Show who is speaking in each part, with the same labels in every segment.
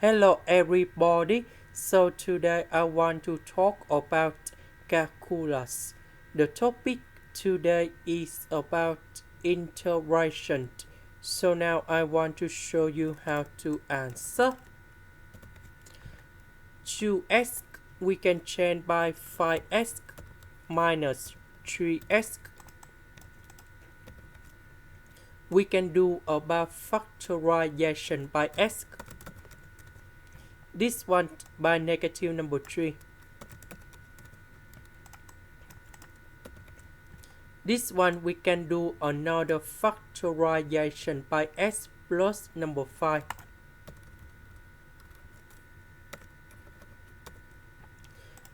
Speaker 1: Hello everybody. So today I want to talk about calculus. The topic today is about integration. So now I want to show you how to answer. 2x we can change by 5x minus 3x. We can do about factorization by x. This one by negative number 3. This one we can do another factorization by s plus number 5.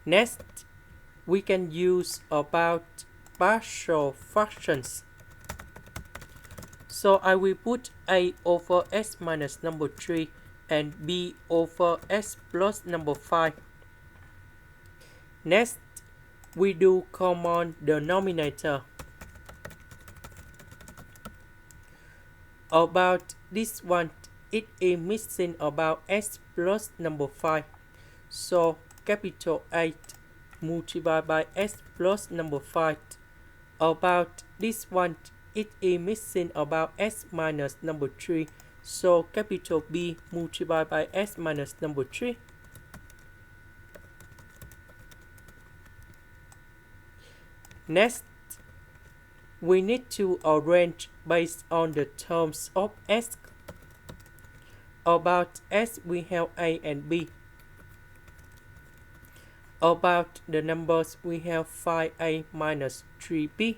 Speaker 1: Next, we can use about partial fractions. So I will put a over s minus number 3 and b over s plus number 5. Next, we do common denominator. About this one, it is missing about s plus number 5. So capital 8 multiplied by s plus number 5. About this one, it is missing about s minus number 3. So capital B multiplied by s minus number 3. Next, we need to arrange based on the terms of s. About s, we have a and b. About the numbers, we have 5a minus 3b.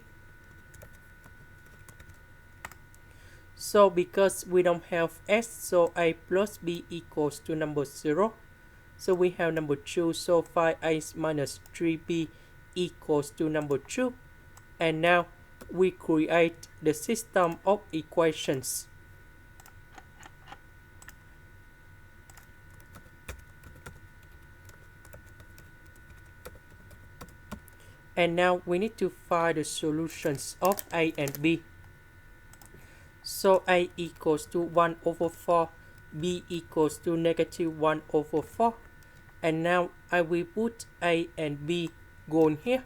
Speaker 1: So because we don't have s, so a plus b equals to number 0. So we have number 2, so 5a minus 3b equals to number 2. And now we create the system of equations. And now we need to find the solutions of a and b. So a equals to 1 over 4, b equals to negative 1 over 4. And now I will put a and b going here.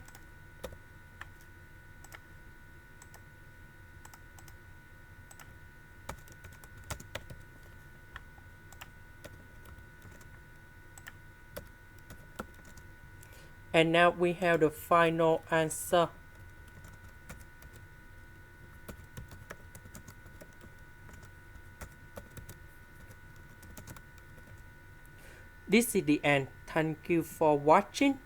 Speaker 1: And now we have the final answer. This is the end. Thank you for watching.